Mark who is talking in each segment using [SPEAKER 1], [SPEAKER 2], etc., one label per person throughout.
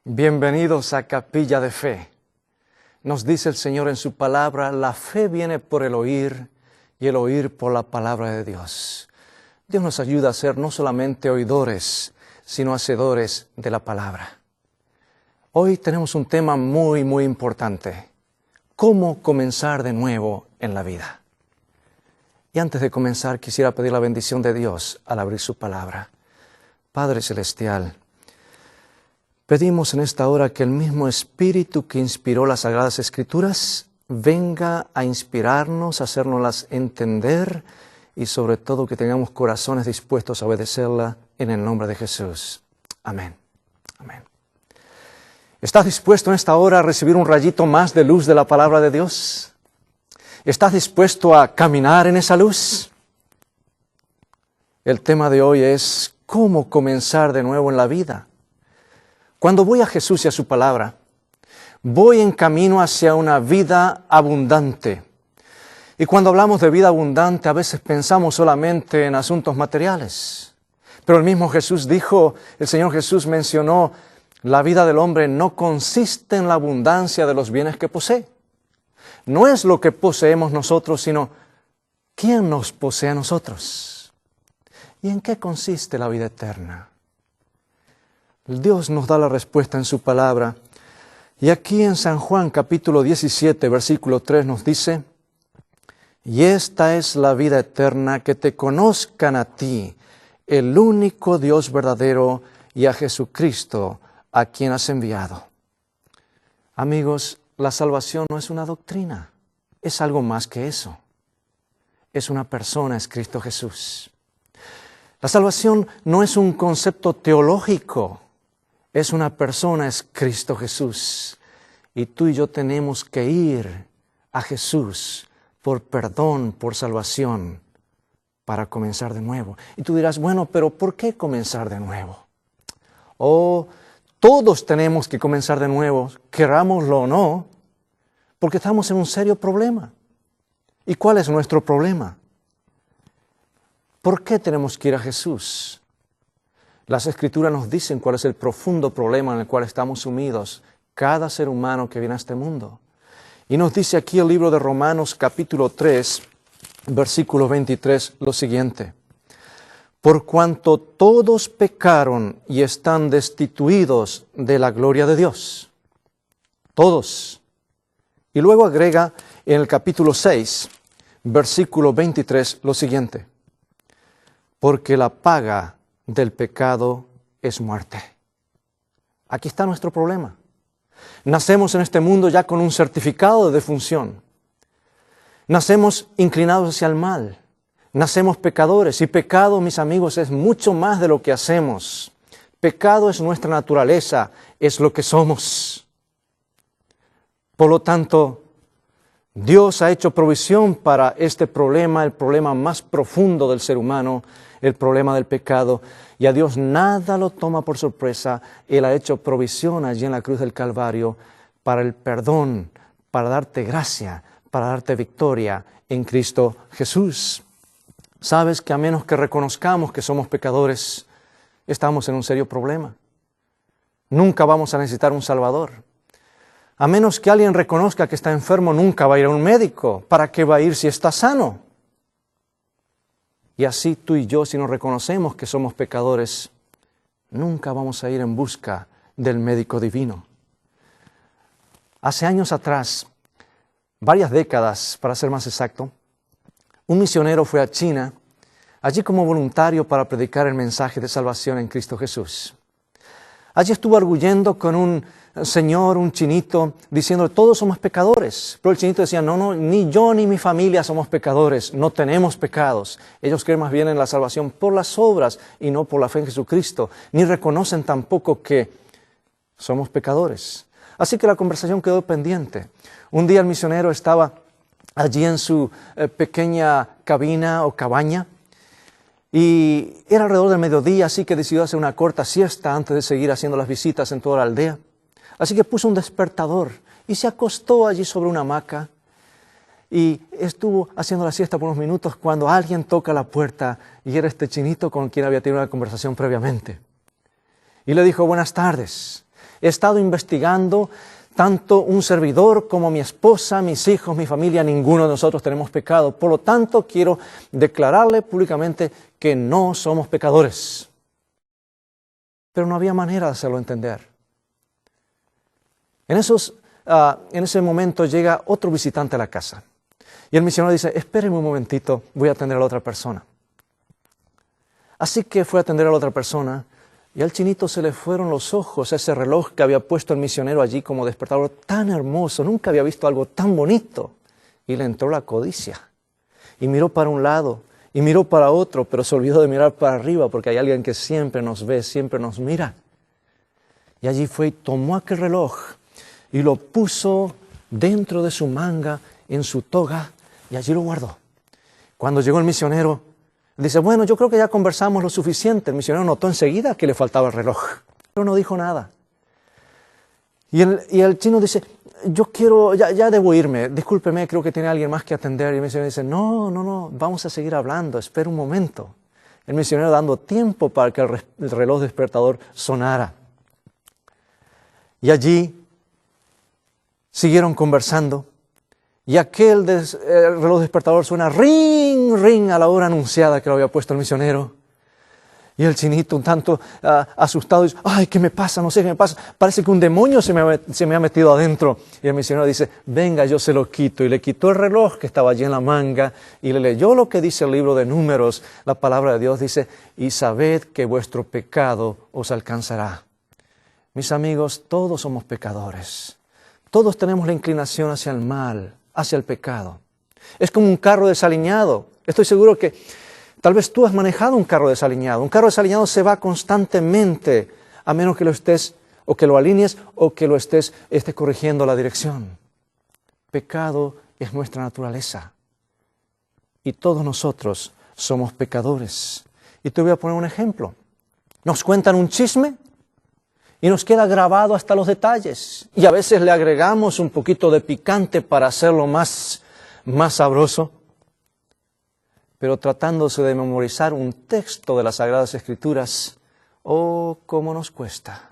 [SPEAKER 1] Bienvenidos a Capilla de Fe. Nos dice el Señor en su palabra, la fe viene por el oír y el oír por la palabra de Dios. Dios nos ayuda a ser no solamente oidores, sino hacedores de la palabra. Hoy tenemos un tema muy importante. ¿Cómo comenzar de nuevo en la vida? Y antes de comenzar, quisiera pedir la bendición de Dios al abrir su palabra. Padre Celestial, pedimos en esta hora que el mismo Espíritu que inspiró las Sagradas Escrituras venga a inspirarnos, a hacérnoslas entender y sobre todo que tengamos corazones dispuestos a obedecerla en el nombre de Jesús. Amén. Amén. ¿Estás dispuesto en esta hora a recibir un rayito más de luz de la palabra de Dios? ¿Estás dispuesto a caminar en esa luz? El tema de hoy es ¿cómo comenzar de nuevo en la vida? Cuando voy a Jesús y a su palabra, voy en camino hacia una vida abundante. Y cuando hablamos de vida abundante, a veces pensamos solamente en asuntos materiales. Pero el mismo Jesús dijo, el Señor Jesús mencionó, la vida del hombre no consiste en la abundancia de los bienes que posee. No es lo que poseemos nosotros, sino ¿quién nos posee a nosotros? ¿Y en qué consiste la vida eterna? Dios nos da la respuesta en su palabra. Y aquí en San Juan capítulo 17, versículo 3 nos dice, y esta es la vida eterna, que te conozcan a ti, el único Dios verdadero, y a Jesucristo, a quien has enviado. Amigos, la salvación no es una doctrina, es algo más que eso. Es una persona, es Cristo Jesús. La salvación no es un concepto teológico, es una persona, es Cristo Jesús. Y tú y yo tenemos que ir a Jesús por perdón, por salvación, para comenzar de nuevo. Y tú dirás, bueno, pero ¿por qué comenzar de nuevo? Todos tenemos que comenzar de nuevo, querámoslo o no, porque estamos en un serio problema. ¿Y cuál es nuestro problema? ¿Por qué tenemos que ir a Jesús? Las Escrituras nos dicen cuál es el profundo problema en el cual estamos sumidos, cada ser humano que viene a este mundo. Y nos dice aquí el libro de Romanos capítulo 3, versículo 23, lo siguiente. Por cuanto todos pecaron y están destituidos de la gloria de Dios. Todos. Y luego agrega en el capítulo 6, versículo 23, lo siguiente. Porque la paga del pecado es muerte. Aquí está nuestro problema. Nacemos en este mundo ya con un certificado de defunción. Nacemos inclinados hacia el mal. Nacemos pecadores. Y pecado, mis amigos, es mucho más de lo que hacemos. Pecado es nuestra naturaleza, es lo que somos. Por lo tanto, Dios ha hecho provisión para este problema, el problema más profundo del ser humano, el problema del pecado, y a Dios nada lo toma por sorpresa. Él ha hecho provisión allí en la cruz del Calvario para el perdón, para darte gracia, para darte victoria en Cristo Jesús. Sabes que a menos que reconozcamos que somos pecadores, estamos en un serio problema. Nunca vamos a necesitar un Salvador. A menos que alguien reconozca que está enfermo, nunca va a ir a un médico. ¿Para qué va a ir si está sano? Y así tú y yo, si nos reconocemos que somos pecadores, nunca vamos a ir en busca del médico divino. Hace años atrás, varias décadas para ser más exacto, un misionero fue a China, allí como voluntario para predicar el mensaje de salvación en Cristo Jesús. Allí estuvo arguyendo con un señor, un chinito, diciendo todos somos pecadores. Pero el chinito decía, no, ni yo ni mi familia somos pecadores, no tenemos pecados. Ellos creen más bien en la salvación por las obras y no por la fe en Jesucristo. Ni reconocen tampoco que somos pecadores. Así que la conversación quedó pendiente. Un día el misionero estaba allí en su pequeña cabina o cabaña, y era alrededor del mediodía, así que decidió hacer una corta siesta antes de seguir haciendo las visitas en toda la aldea. Así que puso un despertador y se acostó allí sobre una hamaca y estuvo haciendo la siesta por unos minutos cuando alguien toca la puerta y era este chinito con quien había tenido una conversación previamente. Y le dijo, buenas tardes. He estado investigando, tanto un servidor como mi esposa, mis hijos, mi familia, ninguno de nosotros tenemos pecado. Por lo tanto, quiero declararle públicamente que no somos pecadores. Pero no había manera de hacerlo entender. En ese momento llega otro visitante a la casa. Y el misionero dice, espéreme un momentito, voy a atender a la otra persona. Así que fue a atender a la otra persona y al chinito se le fueron los ojos a ese reloj que había puesto el misionero allí como despertador, tan hermoso, nunca había visto algo tan bonito. Y le entró la codicia. Y miró para un lado y miró para otro, pero se olvidó de mirar para arriba porque hay alguien que siempre nos ve, siempre nos mira. Y allí fue y tomó aquel reloj y lo puso dentro de su manga, en su toga, y allí lo guardó. Cuando llegó el misionero, dice, bueno, yo creo que ya conversamos lo suficiente. El misionero notó enseguida que le faltaba el reloj, pero no dijo nada. Y el chino dice, yo quiero, ya debo irme, discúlpeme, creo que tiene alguien más que atender. Y el misionero dice, no, vamos a seguir hablando, espera un momento. El misionero dando tiempo para que el reloj despertador sonara. Y allí siguieron conversando. Y aquel reloj despertador suena ring, ring a la hora anunciada que lo había puesto el misionero. Y el chinito, un tanto asustado, dice, ay, ¿qué me pasa? No sé qué me pasa. Parece que un demonio se me ha metido adentro. Y el misionero dice, venga, yo se lo quito. Y le quitó el reloj que estaba allí en la manga y le leyó lo que dice el libro de Números. La palabra de Dios dice, y sabed que vuestro pecado os alcanzará. Mis amigos, todos somos pecadores. Todos tenemos la inclinación hacia el mal, hacia el pecado. Es como un carro desaliñado. Estoy seguro que tal vez tú has manejado un carro desaliñado. Un carro desaliñado se va constantemente, a menos que lo estés, o que lo alinees, o que lo estés corrigiendo la dirección. Pecado es nuestra naturaleza. Y todos nosotros somos pecadores. Y te voy a poner un ejemplo. Nos cuentan un chisme y nos queda grabado hasta los detalles. Y a veces le agregamos un poquito de picante para hacerlo más sabroso. Pero tratándose de memorizar un texto de las Sagradas Escrituras, ¡oh, cómo nos cuesta!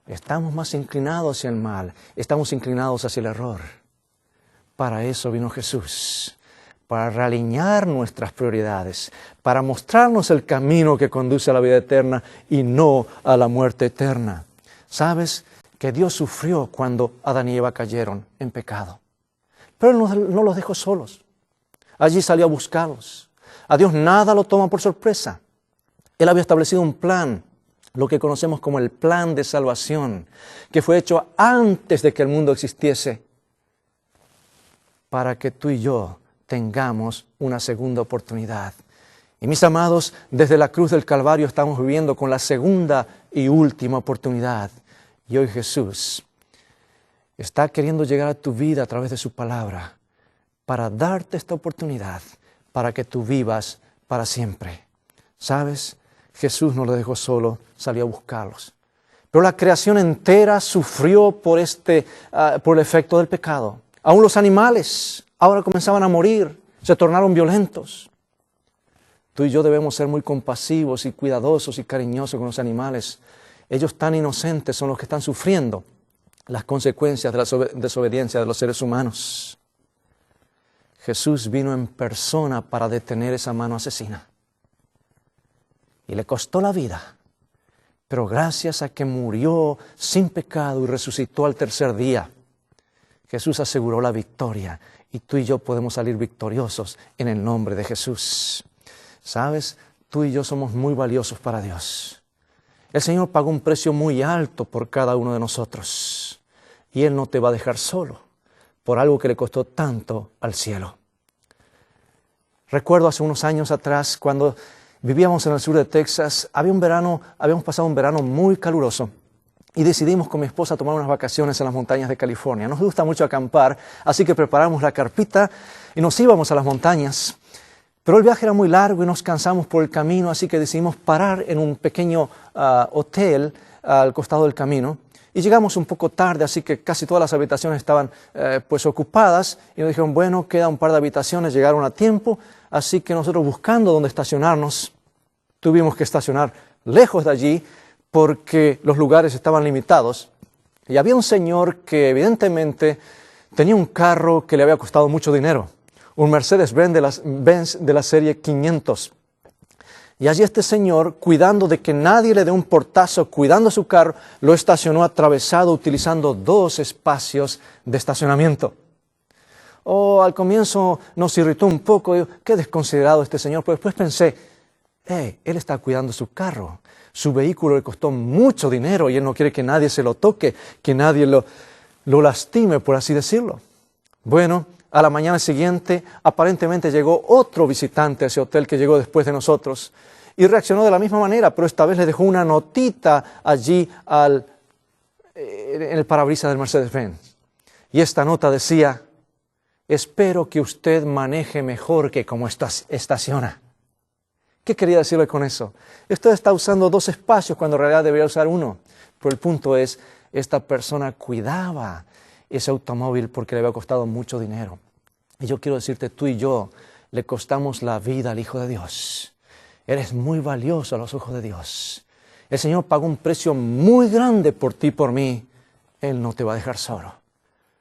[SPEAKER 1] Estamos más inclinados hacia el mal, estamos inclinados hacia el error. Para eso vino Jesús, para realinear nuestras prioridades, para mostrarnos el camino que conduce a la vida eterna y no a la muerte eterna. ¿Sabes que Dios sufrió cuando Adán y Eva cayeron en pecado? Pero Él no los dejó solos. Allí salió a buscarlos. A Dios nada lo toma por sorpresa. Él había establecido un plan, lo que conocemos como el plan de salvación, que fue hecho antes de que el mundo existiese, para que tú y yo tengamos una segunda oportunidad. Y mis amados, desde la cruz del Calvario estamos viviendo con la segunda y última oportunidad. Y hoy Jesús está queriendo llegar a tu vida a través de su palabra para darte esta oportunidad, para que tú vivas para siempre. ¿Sabes? Jesús no lo dejó solo, salió a buscarlos. Pero la creación entera sufrió por el efecto del pecado. Aún los animales ahora comenzaban a morir, se tornaron violentos. Tú y yo debemos ser muy compasivos y cuidadosos y cariñosos con los animales. Ellos tan inocentes son los que están sufriendo las consecuencias de la desobediencia de los seres humanos. Jesús vino en persona para detener esa mano asesina. Y le costó la vida. Pero gracias a que murió sin pecado y resucitó al tercer día, Jesús aseguró la victoria. Y tú y yo podemos salir victoriosos en el nombre de Jesús. ¿Sabes? Tú y yo somos muy valiosos para Dios. El Señor pagó un precio muy alto por cada uno de nosotros. Y Él no te va a dejar solo por algo que le costó tanto al cielo. Recuerdo hace unos años atrás, cuando vivíamos en el sur de Texas, habíamos pasado un verano muy caluroso. Y decidimos con mi esposa tomar unas vacaciones en las montañas de California. Nos gusta mucho acampar, así que preparamos la carpita y nos íbamos a las montañas. Pero el viaje era muy largo y nos cansamos por el camino, así que decidimos parar en un pequeño hotel al costado del camino. Y llegamos un poco tarde, así que casi todas las habitaciones estaban ocupadas. Y nos dijeron, bueno, queda un par de habitaciones, llegaron a tiempo. Así que nosotros buscando dónde estacionarnos, tuvimos que estacionar lejos de allí porque los lugares estaban limitados. Y había un señor que evidentemente tenía un carro que le había costado mucho dinero, un Mercedes-Benz de la serie 500. Y allí este señor, cuidando de que nadie le dé un portazo, cuidando su carro, lo estacionó atravesado utilizando 2 espacios de estacionamiento. Al comienzo nos irritó un poco, qué desconsiderado este señor, pero después pensé, él está cuidando su carro. Su vehículo le costó mucho dinero y él no quiere que nadie se lo toque, que nadie lo lastime, por así decirlo. Bueno, a la mañana siguiente aparentemente llegó otro visitante a ese hotel que llegó después de nosotros y reaccionó de la misma manera, pero esta vez le dejó una notita allí en el parabrisas del Mercedes-Benz. Y esta nota decía, espero que usted maneje mejor que como estaciona. ¿Qué quería decirle con eso? Usted está usando 2 espacios cuando en realidad debería usar 1. Pero el punto es, esta persona cuidaba ese automóvil porque le había costado mucho dinero. Y yo quiero decirte, tú y yo le costamos la vida al Hijo de Dios. Eres muy valioso a los ojos de Dios. El Señor pagó un precio muy grande por ti y por mí. Él no te va a dejar solo.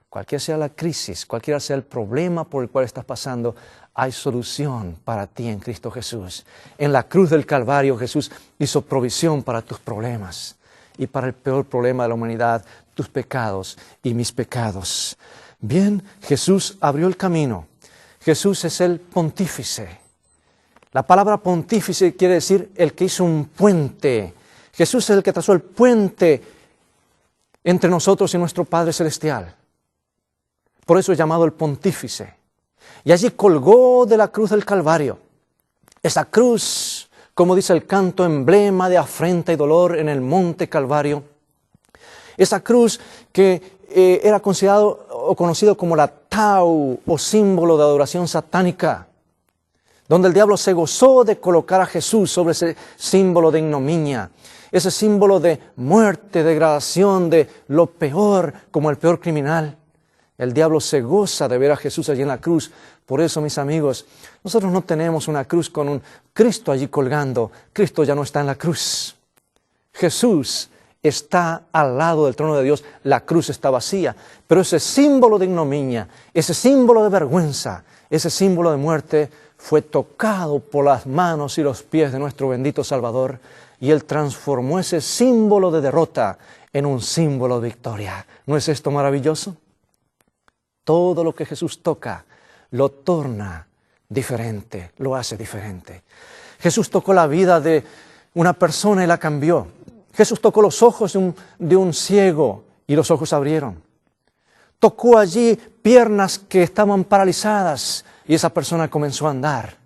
[SPEAKER 1] Cualquiera sea la crisis, cualquiera sea el problema por el cual estás pasando, hay solución para ti en Cristo Jesús. En la cruz del Calvario Jesús hizo provisión para tus problemas y para el peor problema de la humanidad, tus pecados y mis pecados. Bien, Jesús abrió el camino. Jesús es el pontífice. La palabra pontífice quiere decir el que hizo un puente. Jesús es el que trazó el puente entre nosotros y nuestro Padre Celestial. Por eso es llamado el pontífice. Y allí colgó de la cruz del Calvario. Esa cruz, como dice el canto, emblema de afrenta y dolor en el monte Calvario. Esa cruz que era considerado o conocido como la tau o símbolo de adoración satánica, donde el diablo se gozó de colocar a Jesús sobre ese símbolo de ignominia, ese símbolo de muerte, degradación, de lo peor, como el peor criminal. El diablo se goza de ver a Jesús allí en la cruz. Por eso, mis amigos, nosotros no tenemos una cruz con un Cristo allí colgando. Cristo ya no está en la cruz. Jesús está al lado del trono de Dios. La cruz está vacía. Pero ese símbolo de ignominia, ese símbolo de vergüenza, ese símbolo de muerte fue tocado por las manos y los pies de nuestro bendito Salvador. Y Él transformó ese símbolo de derrota en un símbolo de victoria. ¿No es esto maravilloso? Todo lo que Jesús toca lo torna diferente, lo hace diferente. Jesús tocó la vida de una persona y la cambió. Jesús tocó los ojos de un ciego y los ojos se abrieron. Tocó allí piernas que estaban paralizadas y esa persona comenzó a andar.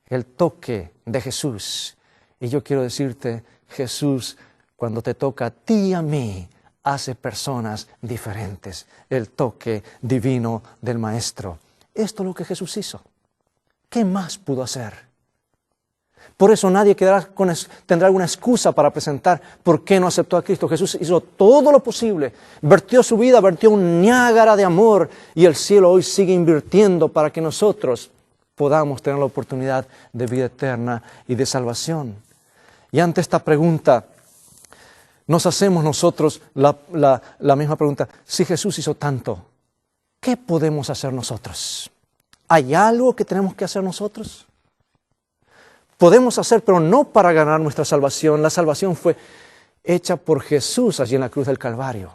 [SPEAKER 1] El toque de Jesús. Y yo quiero decirte, Jesús, cuando te toca a ti y a mí, hace personas diferentes. El toque divino del Maestro. Esto es lo que Jesús hizo. ¿Qué más pudo hacer? Por eso nadie tendrá alguna excusa para presentar por qué no aceptó a Cristo. Jesús hizo todo lo posible. Vertió su vida, vertió un Niágara de amor. Y el cielo hoy sigue invirtiendo para que nosotros podamos tener la oportunidad de vida eterna y de salvación. Y ante esta pregunta, nos hacemos nosotros la misma pregunta. Si Jesús hizo tanto, ¿qué podemos hacer nosotros? ¿Hay algo que tenemos que hacer nosotros? Podemos hacer, pero no para ganar nuestra salvación. La salvación fue hecha por Jesús allí en la cruz del Calvario.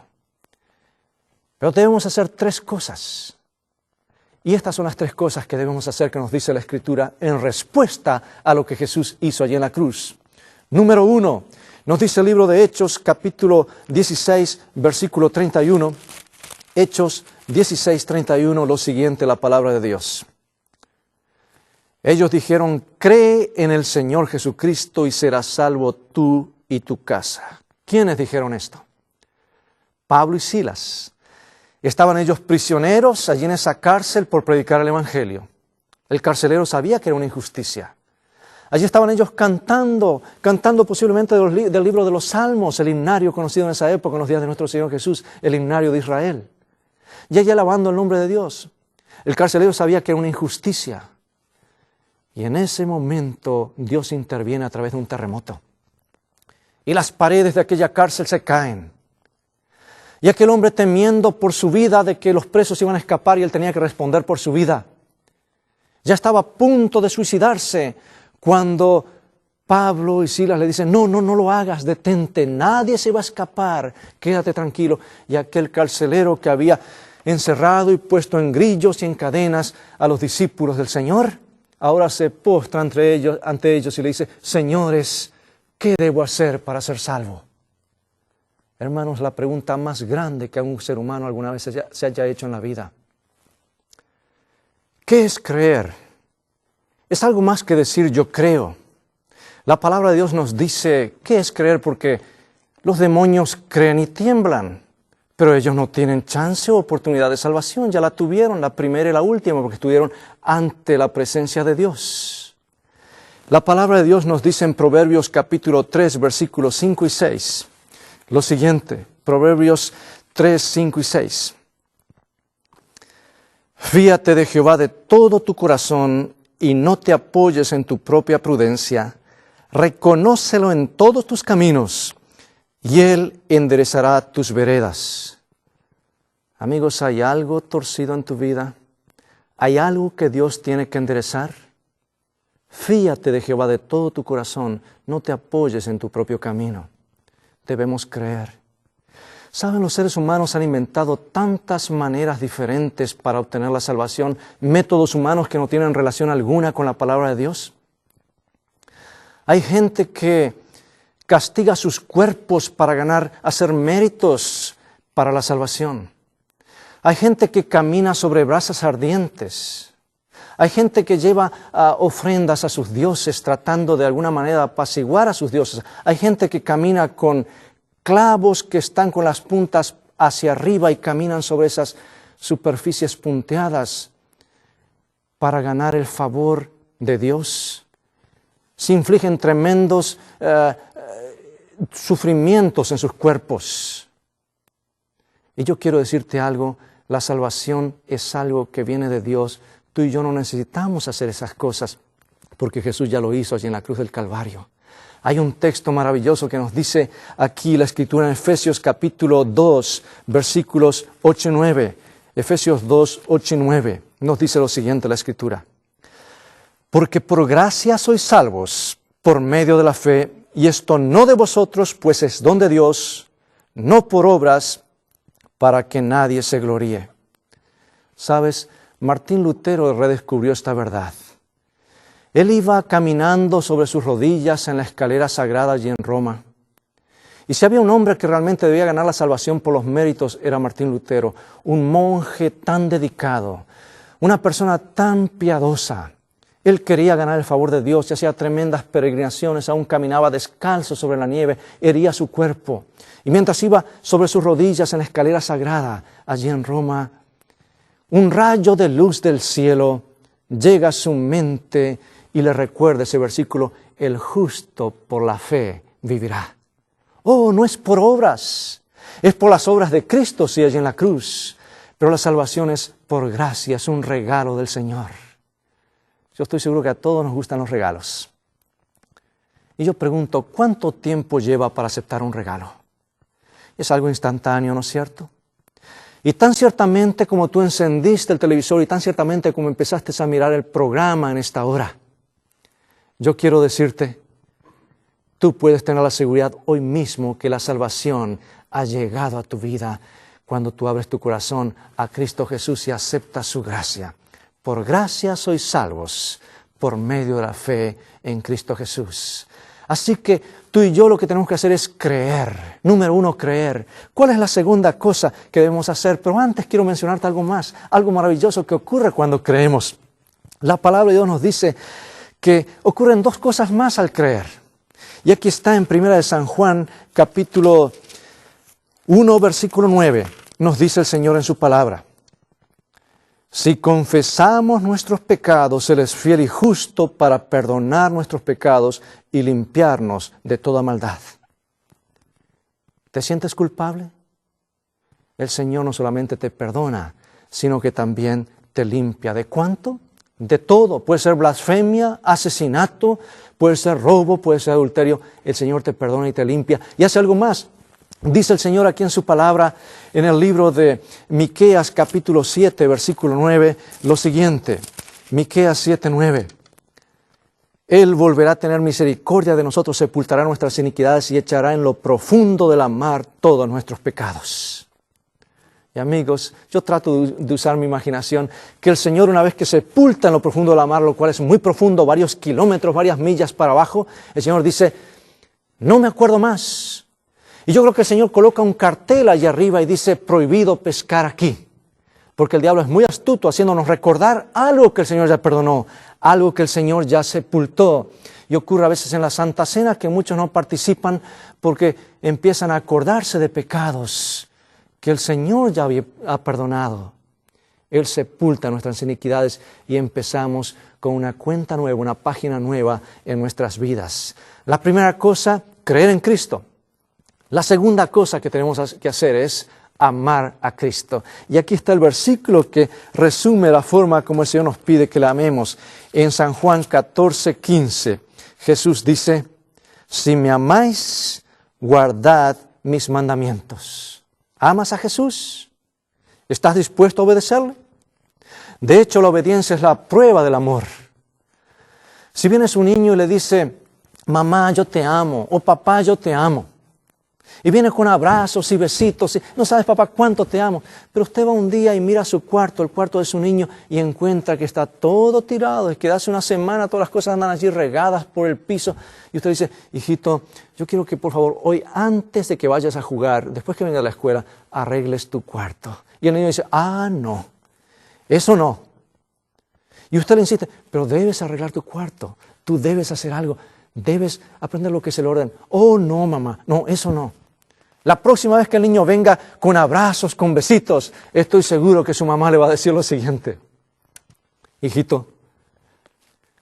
[SPEAKER 1] Pero debemos hacer 3 cosas. Y estas son las 3 cosas que debemos hacer que nos dice la Escritura en respuesta a lo que Jesús hizo allí en la cruz. Número 1. Nos dice el libro de Hechos, capítulo 16, versículo 31. Hechos 16, 31, lo siguiente, la palabra de Dios. Ellos dijeron, cree en el Señor Jesucristo y serás salvo tú y tu casa. ¿Quiénes dijeron esto? Pablo y Silas. Estaban ellos prisioneros allí en esa cárcel por predicar el Evangelio. El carcelero sabía que era una injusticia. Allí estaban ellos cantando posiblemente del libro de los Salmos, el himnario conocido en esa época, en los días de nuestro Señor Jesús, el himnario de Israel. Y allí alabando el nombre de Dios. El carcelero sabía que era una injusticia. Y en ese momento Dios interviene a través de un terremoto. Y las paredes de aquella cárcel se caen. Y aquel hombre temiendo por su vida de que los presos iban a escapar y él tenía que responder por su vida. Ya estaba a punto de suicidarse cuando Pablo y Silas le dicen, no lo hagas, detente, nadie se va a escapar, quédate tranquilo. Y aquel carcelero que había encerrado y puesto en grillos y en cadenas a los discípulos del Señor, ahora se postra ante ellos y le dice, señores, ¿qué debo hacer para ser salvo? Hermanos, la pregunta más grande que un ser humano alguna vez se haya hecho en la vida. ¿Qué es creer? Es algo más que decir yo creo. La palabra de Dios nos dice qué es creer porque los demonios creen y tiemblan, pero ellos no tienen chance o oportunidad de salvación. Ya la tuvieron, la primera y la última, porque estuvieron ante la presencia de Dios. La palabra de Dios nos dice en Proverbios capítulo 3, versículos 5 y 6, lo siguiente, Proverbios 3, 5 y 6. Fíate de Jehová de todo tu corazón y no te apoyes en tu propia prudencia. Reconócelo en todos tus caminos y Él enderezará tus veredas. Amigos, ¿hay algo torcido en tu vida? ¿Hay algo que Dios tiene que enderezar? Fíate de Jehová de todo tu corazón, no te apoyes en tu propio camino. Debemos creer. ¿Saben? Los seres humanos han inventado tantas maneras diferentes para obtener la salvación, métodos humanos que no tienen relación alguna con la palabra de Dios. Hay gente que castiga sus cuerpos para hacer méritos para la salvación. Hay gente que camina sobre brasas ardientes. Hay gente que lleva ofrendas a sus dioses tratando de alguna manera apaciguar a sus dioses. Hay gente que camina con clavos que están con las puntas hacia arriba y caminan sobre esas superficies punteadas para ganar el favor de Dios. Se infligen tremendos sufrimientos en sus cuerpos. Y yo quiero decirte algo, la salvación es algo que viene de Dios. Tú y yo no necesitamos hacer esas cosas porque Jesús ya lo hizo allí en la cruz del Calvario. Hay un texto maravilloso que nos dice aquí la Escritura en Efesios capítulo 2, versículos 8 y 9. Efesios 2, 8 y 9. Nos dice lo siguiente la Escritura. Porque por gracia sois salvos por medio de la fe, y esto no de vosotros, pues es don de Dios, no por obras, para que nadie se gloríe. ¿Sabes? Martín Lutero redescubrió esta verdad. Él iba caminando sobre sus rodillas en la escalera sagrada allí en Roma. Y si había un hombre que realmente debía ganar la salvación por los méritos, era Martín Lutero, un monje tan dedicado, una persona tan piadosa. Él quería ganar el favor de Dios y hacía tremendas peregrinaciones, aún caminaba descalzo sobre la nieve, hería su cuerpo. Y mientras iba sobre sus rodillas en la escalera sagrada, allí en Roma, un rayo de luz del cielo llega a su mente y le recuerda ese versículo, el justo por la fe vivirá. Oh, no es por obras, es por las obras de Cristo, sí, allí en la cruz, pero la salvación es por gracia, es un regalo del Señor. Yo estoy seguro que a todos nos gustan los regalos. Y yo pregunto, ¿cuánto tiempo lleva para aceptar un regalo? Es algo instantáneo, ¿no es cierto? Y tan ciertamente como tú encendiste el televisor y tan ciertamente como empezaste a mirar el programa en esta hora, yo quiero decirte, tú puedes tener la seguridad hoy mismo que la salvación ha llegado a tu vida cuando tú abres tu corazón a Cristo Jesús y aceptas su gracia. Por gracia sois salvos por medio de la fe en Cristo Jesús. Así que tú y yo lo que tenemos que hacer es creer. Número 1, creer. ¿Cuál es la segunda cosa que debemos hacer? Pero antes quiero mencionarte algo más, algo maravilloso que ocurre cuando creemos. La palabra de Dios nos dice que ocurren 2 cosas más al creer. Y aquí está en 1 de San Juan, capítulo 1, versículo 9. Nos dice el Señor en su palabra. Si confesamos nuestros pecados, Él es fiel y justo para perdonar nuestros pecados y limpiarnos de toda maldad. ¿Te sientes culpable? El Señor no solamente te perdona, sino que también te limpia. ¿De cuánto? De todo. Puede ser blasfemia, asesinato, puede ser robo, puede ser adulterio. El Señor te perdona y te limpia. Y hace algo más. Dice el Señor aquí en su palabra, en el libro de Miqueas capítulo 7, versículo 9, lo siguiente. Miqueas 7, 9. Él volverá a tener misericordia de nosotros, sepultará nuestras iniquidades y echará en lo profundo de la mar todos nuestros pecados. Y amigos, yo trato de usar mi imaginación, que el Señor, una vez que sepulta en lo profundo de la mar, lo cual es muy profundo, varios kilómetros, varias millas para abajo, el Señor dice, no me acuerdo más. Y yo creo que el Señor coloca un cartel allá arriba y dice, prohibido pescar aquí. Porque el diablo es muy astuto, haciéndonos recordar algo que el Señor ya perdonó, algo que el Señor ya sepultó. Y ocurre a veces en la Santa Cena que muchos no participan porque empiezan a acordarse de pecados que el Señor ya ha perdonado. Él sepulta nuestras iniquidades y empezamos con una cuenta nueva, una página nueva en nuestras vidas. La primera cosa, creer en Cristo. La segunda cosa que tenemos que hacer es amar a Cristo. Y aquí está el versículo que resume la forma como el Señor nos pide que le amemos. En San Juan 14, 15, Jesús dice, si me amáis, guardad mis mandamientos. ¿Amas a Jesús? ¿Estás dispuesto a obedecerle? De hecho, la obediencia es la prueba del amor. Si vienes un niño y le dice, mamá, yo te amo, o papá, yo te amo, y viene con abrazos y besitos, y no sabes, papá, cuánto te amo, pero usted va un día y mira su cuarto, el cuarto de su niño, y encuentra que está todo tirado, y que hace una semana todas las cosas andan allí regadas por el piso, y usted dice, hijito, yo quiero que por favor, hoy antes de que vayas a jugar, después que vengas a la escuela, arregles tu cuarto. Y el niño dice, no, eso no. Y usted le insiste, pero debes arreglar tu cuarto, tú debes hacer algo, debes aprender lo que es el orden. Oh, no, mamá, no, eso no. La próxima vez que el niño venga con abrazos, con besitos, estoy seguro que su mamá le va a decir lo siguiente. Hijito,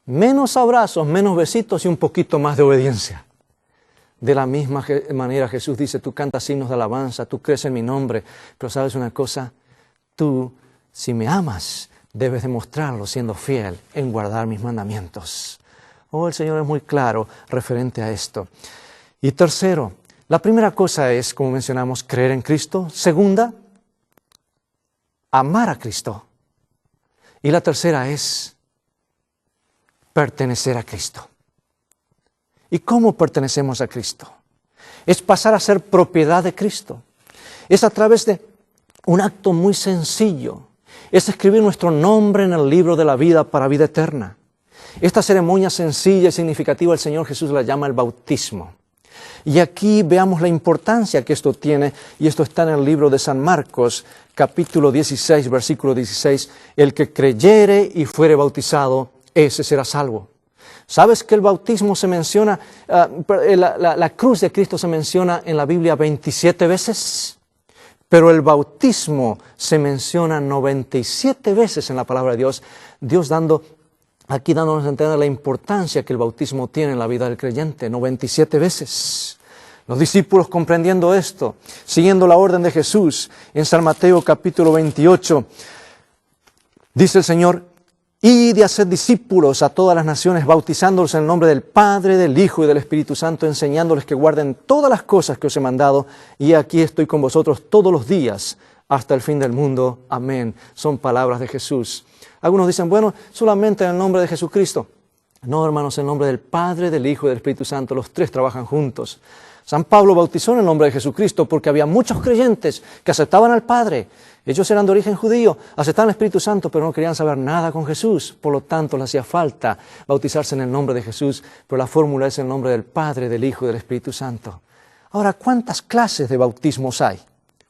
[SPEAKER 1] menos abrazos, menos besitos y un poquito más de obediencia. De la misma manera Jesús dice, tú cantas himnos de alabanza, tú crees en mi nombre, pero sabes una cosa, tú, si me amas, debes demostrarlo siendo fiel en guardar mis mandamientos. Oh, el Señor es muy claro referente a esto. Y tercero, la primera cosa es, como mencionamos, creer en Cristo. Segunda, amar a Cristo. Y la tercera es pertenecer a Cristo. ¿Y cómo pertenecemos a Cristo? Es pasar a ser propiedad de Cristo. Es a través de un acto muy sencillo. Es escribir nuestro nombre en el libro de la vida para vida eterna. Esta ceremonia sencilla y significativa el Señor Jesús la llama el bautismo. Y aquí veamos la importancia que esto tiene, y esto está en el libro de San Marcos, capítulo 16, versículo 16. El que creyere y fuere bautizado, ese será salvo. ¿Sabes que el bautismo se menciona, la cruz de Cristo se menciona en la Biblia 27 veces? Pero el bautismo se menciona 97 veces en la palabra de Dios. Dios aquí dándonos a entender la importancia que el bautismo tiene en la vida del creyente, 97 veces. Los discípulos comprendiendo esto, siguiendo la orden de Jesús, en San Mateo capítulo 28, dice el Señor, id y haced discípulos a todas las naciones, bautizándolos en el nombre del Padre, del Hijo y del Espíritu Santo, enseñándoles que guarden todas las cosas que os he mandado, y aquí estoy con vosotros todos los días, hasta el fin del mundo. Amén. Son palabras de Jesús. Algunos dicen, bueno, solamente en el nombre de Jesucristo. No, hermanos, en el nombre del Padre, del Hijo y del Espíritu Santo, los tres trabajan juntos. San Pablo bautizó en el nombre de Jesucristo porque había muchos creyentes que aceptaban al Padre. Ellos eran de origen judío, aceptaban el Espíritu Santo, pero no querían saber nada con Jesús. Por lo tanto, les hacía falta bautizarse en el nombre de Jesús, pero la fórmula es en el nombre del Padre, del Hijo y del Espíritu Santo. Ahora, ¿cuántas clases de bautismos hay?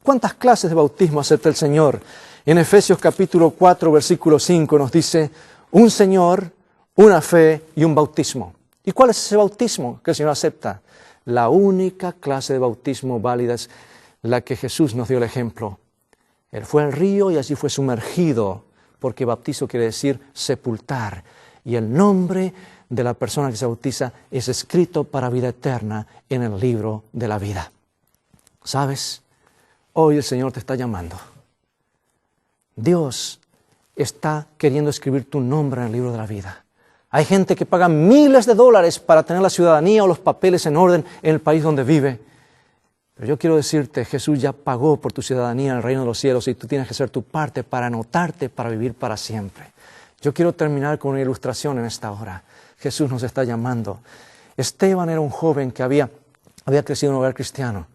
[SPEAKER 1] ¿Cuántas clases de bautismo acepta el Señor? En Efesios capítulo 4, versículo 5 nos dice, un Señor, una fe y un bautismo. ¿Y cuál es ese bautismo que el Señor acepta? La única clase de bautismo válida es la que Jesús nos dio el ejemplo. Él fue al río y allí fue sumergido, porque bautizo quiere decir sepultar. Y el nombre de la persona que se bautiza es escrito para vida eterna en el libro de la vida. ¿Sabes? Hoy el Señor te está llamando. Dios está queriendo escribir tu nombre en el libro de la vida. Hay gente que paga miles de dólares para tener la ciudadanía o los papeles en orden en el país donde vive. Pero yo quiero decirte, Jesús ya pagó por tu ciudadanía en el reino de los cielos y tú tienes que hacer tu parte para anotarte, para vivir para siempre. Yo quiero terminar con una ilustración en esta hora. Jesús nos está llamando. Esteban era un joven que había crecido en un hogar cristiano,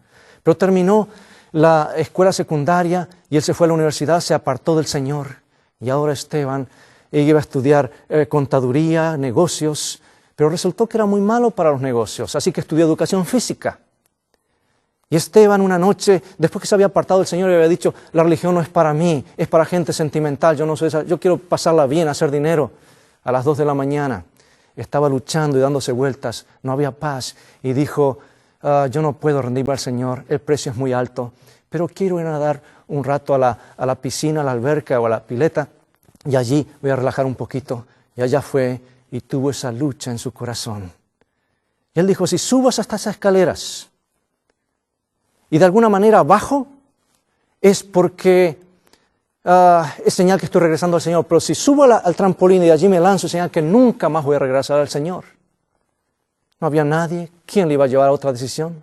[SPEAKER 1] pero terminó la escuela secundaria y él se fue a la universidad, se apartó del Señor. Y ahora Esteban iba a estudiar contaduría, negocios, pero resultó que era muy malo para los negocios, así que estudió educación física. Y Esteban una noche, después que se había apartado del Señor, le había dicho, la religión no es para mí, es para gente sentimental, yo no soy esa, yo quiero pasarla bien, hacer dinero. A las 2 de la mañana estaba luchando y dándose vueltas, no había paz, y dijo, yo no puedo rendirme al Señor, el precio es muy alto, pero quiero ir a nadar un rato a la piscina, a la alberca o a la pileta, y allí voy a relajar un poquito. Y allá fue y tuvo esa lucha en su corazón. Y él dijo, si subas hasta esas escaleras y de alguna manera bajo, es porque es señal que estoy regresando al Señor. Pero si subo al trampolín y de allí me lanzo, es señal que nunca más voy a regresar al Señor. No había nadie. ¿Quién le iba a llevar a otra decisión?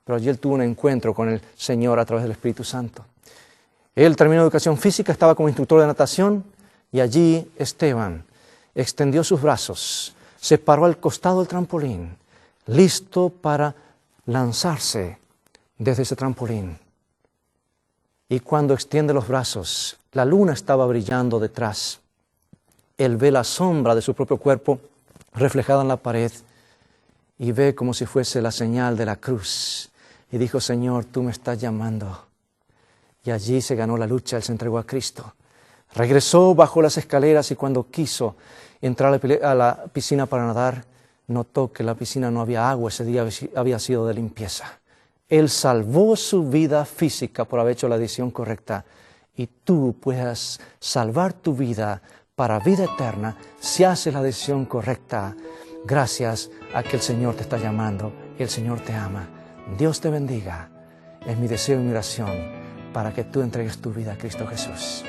[SPEAKER 1] Pero allí él tuvo un encuentro con el Señor a través del Espíritu Santo. Él terminó educación física, estaba como instructor de natación, y allí Esteban extendió sus brazos, se paró al costado del trampolín, listo para lanzarse desde ese trampolín. Y cuando extiende los brazos, la luna estaba brillando detrás. Él ve la sombra de su propio cuerpo reflejada en la pared y ve como si fuese la señal de la cruz. Y dijo, Señor, tú me estás llamando. Y allí se ganó la lucha, él se entregó a Cristo. Regresó, bajó las escaleras y cuando quiso entrar a la piscina para nadar, notó que en la piscina no había agua, ese día había sido de limpieza. Él salvó su vida física por haber hecho la decisión correcta. Y tú puedes salvar tu vida para vida eterna si haces la decisión correcta. Gracias a que el Señor te está llamando y el Señor te ama. Dios te bendiga. Es mi deseo y mi oración para que tú entregues tu vida a Cristo Jesús.